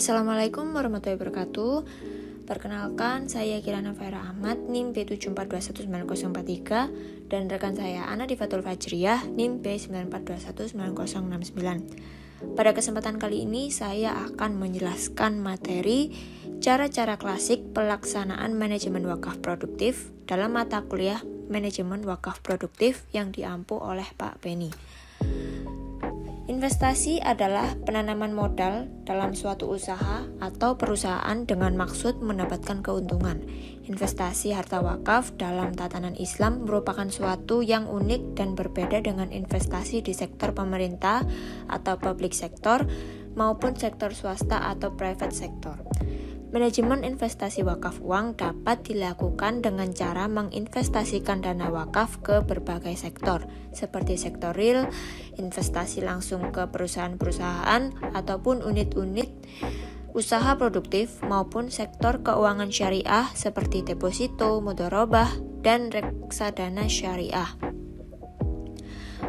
Assalamualaikum warahmatullahi wabarakatuh. Perkenalkan, saya Kirana Faira Ahmad, NIM B74219043, dan rekan saya Ana Difatul Fajriyah, NIM B94219069. Pada kesempatan kali ini, saya akan menjelaskan materi cara-cara klasik pelaksanaan manajemen wakaf produktif dalam mata kuliah manajemen wakaf produktif yang diampu oleh Pak Penny. Investasi adalah penanaman modal dalam suatu usaha atau perusahaan dengan maksud mendapatkan keuntungan. Investasi harta wakaf dalam tatanan Islam merupakan suatu yang unik dan berbeda dengan investasi di sektor pemerintah atau public sector maupun sektor swasta atau private sector. Manajemen investasi wakaf uang dapat dilakukan dengan cara menginvestasikan dana wakaf ke berbagai sektor, seperti sektor real, investasi langsung ke perusahaan-perusahaan ataupun unit-unit usaha produktif, maupun sektor keuangan syariah seperti deposito, mudharabah, dan reksadana syariah.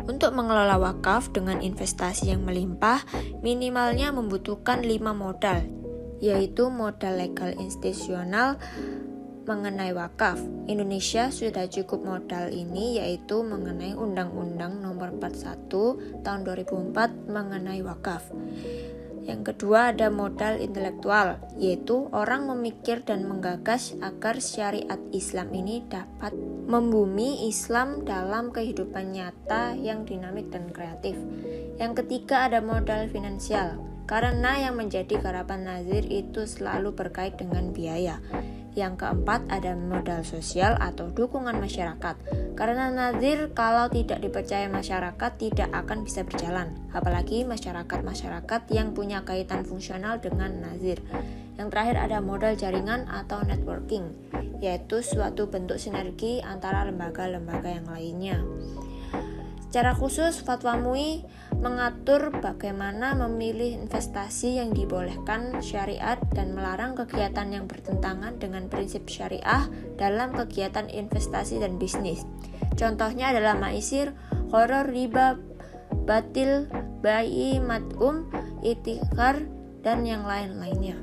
Untuk mengelola wakaf dengan investasi yang melimpah, minimalnya membutuhkan 5 modal, yaitu modal legal institusional mengenai wakaf. Indonesia sudah cukup modal ini, yaitu mengenai Undang-Undang Nomor 41 Tahun 2004 mengenai wakaf. Yang kedua ada modal intelektual, yaitu orang memikir dan menggagas agar syariat Islam ini dapat membumi Islam dalam kehidupan nyata yang dinamik dan kreatif. Yang ketiga ada modal finansial, karena yang menjadi garapan nazir itu selalu berkait dengan biaya. Yang keempat ada modal sosial atau dukungan masyarakat, karena nazir kalau tidak dipercaya masyarakat tidak akan bisa berjalan, apalagi masyarakat yang punya kaitan fungsional dengan nazir. Yang terakhir ada modal jaringan atau networking, yaitu suatu bentuk sinergi antara lembaga-lembaga yang lainnya. Secara khusus, Fatwa MUI mengatur bagaimana memilih investasi yang dibolehkan syariat dan melarang kegiatan yang bertentangan dengan prinsip syariah dalam kegiatan investasi dan bisnis. Contohnya adalah maisir, gharar, riba, batil, bai, mad'um, itikar, dan yang lain-lainnya.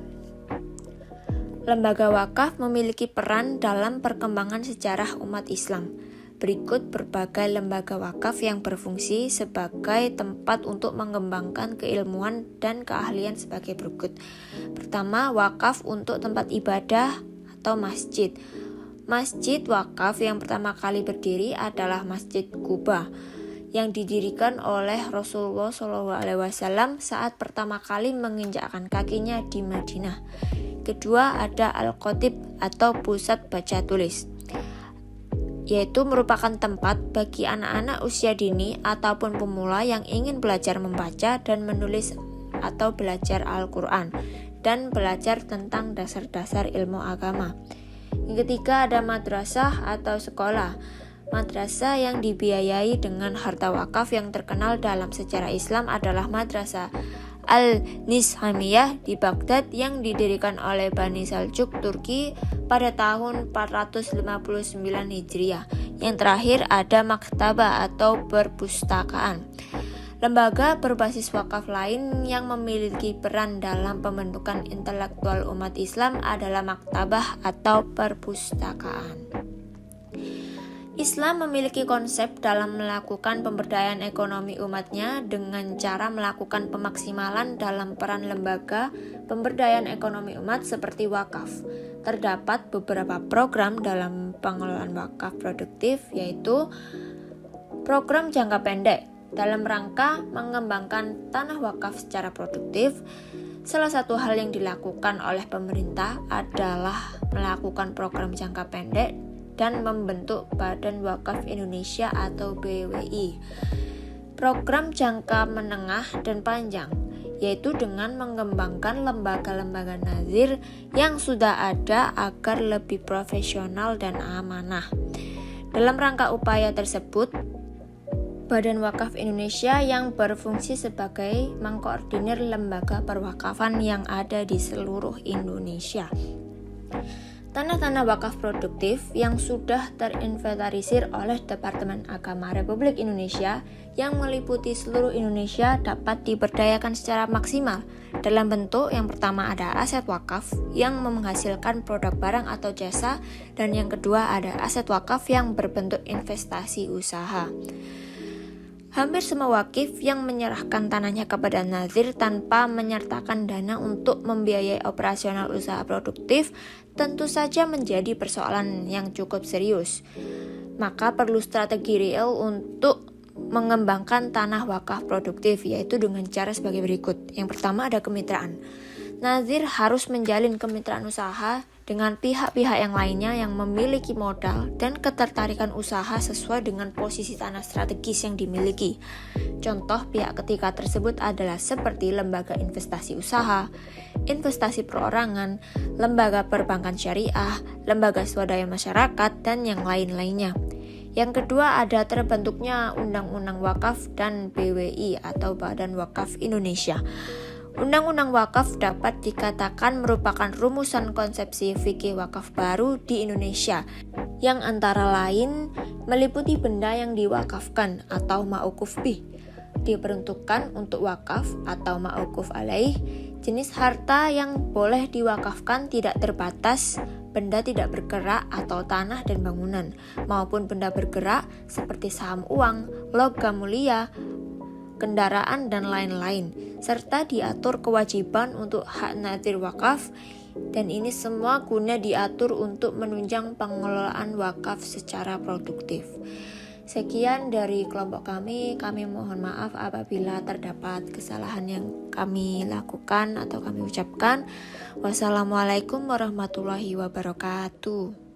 Lembaga wakaf memiliki peran dalam perkembangan sejarah umat Islam. Berikut berbagai lembaga wakaf yang berfungsi sebagai tempat untuk mengembangkan keilmuan dan keahlian sebagai berikut. Pertama, wakaf untuk tempat ibadah atau masjid. Masjid wakaf yang pertama kali berdiri adalah Masjid Quba yang didirikan oleh Rasulullah SAW saat pertama kali menginjakkan kakinya di Madinah. Kedua, ada Al-Khatib atau pusat baca tulis, yaitu merupakan tempat bagi anak-anak usia dini ataupun pemula yang ingin belajar membaca dan menulis atau belajar Al-Quran dan belajar tentang dasar-dasar ilmu agama. Yang ketiga ada madrasah atau sekolah. Madrasah yang dibiayai dengan harta wakaf yang terkenal dalam sejarah Islam adalah Madrasah Al-Nizamiyah di Baghdad yang didirikan oleh Bani Saljuk Turki pada tahun 459 Hijriah. Yang terakhir ada maktabah atau perpustakaan. Lembaga berbasis wakaf lain yang memiliki peran dalam pembentukan intelektual umat Islam adalah maktabah atau perpustakaan. Islam memiliki konsep dalam melakukan pemberdayaan ekonomi umatnya dengan cara melakukan pemaksimalan dalam peran lembaga pemberdayaan ekonomi umat seperti wakaf. Terdapat beberapa program dalam pengelolaan wakaf produktif, yaitu program jangka pendek dalam rangka mengembangkan tanah wakaf secara produktif. Salah satu hal yang dilakukan oleh pemerintah adalah melakukan program jangka pendek dan membentuk Badan Wakaf Indonesia atau BWI. Program jangka menengah dan panjang, yaitu dengan mengembangkan lembaga-lembaga nazir yang sudah ada agar lebih profesional dan amanah. Dalam rangka upaya tersebut, Badan Wakaf Indonesia yang berfungsi sebagai mengkoordinir lembaga perwakafan yang ada di seluruh Indonesia. Tanah-tanah wakaf produktif yang sudah terinventarisir oleh Departemen Agama Republik Indonesia yang meliputi seluruh Indonesia dapat diberdayakan secara maksimal. Dalam bentuk yang pertama ada aset wakaf yang menghasilkan produk barang atau jasa, dan yang kedua ada aset wakaf yang berbentuk investasi usaha. Hampir semua wakif yang menyerahkan tanahnya kepada nazir tanpa menyertakan dana untuk membiayai operasional usaha produktif tentu saja menjadi persoalan yang cukup serius. Maka perlu strategi real untuk mengembangkan tanah wakaf produktif, yaitu dengan cara sebagai berikut. Yang pertama ada kemitraan. Nazir harus menjalin kemitraan usaha dengan pihak-pihak yang lainnya yang memiliki modal dan ketertarikan usaha sesuai dengan posisi tanah strategis yang dimiliki. Contoh pihak ketiga tersebut adalah seperti lembaga investasi usaha, investasi perorangan, lembaga perbankan syariah, lembaga swadaya masyarakat, dan yang lain-lainnya. Yang kedua ada terbentuknya Undang-Undang Wakaf dan BWI atau Badan Wakaf Indonesia. Undang-Undang Wakaf dapat dikatakan merupakan rumusan konsepsi fikih wakaf baru di Indonesia yang antara lain meliputi benda yang diwakafkan atau mauquf bih, diperuntukkan untuk wakaf atau mauquf alaih, jenis harta yang boleh diwakafkan tidak terbatas, benda tidak bergerak atau tanah dan bangunan, maupun benda bergerak seperti saham uang, logam mulia, kendaraan, dan lain-lain, serta diatur kewajiban untuk hak nazir wakaf, dan ini semua guna diatur untuk menunjang pengelolaan wakaf secara produktif. Sekian dari kelompok kami mohon maaf apabila terdapat kesalahan yang kami lakukan atau kami ucapkan. Wassalamualaikum warahmatullahi wabarakatuh.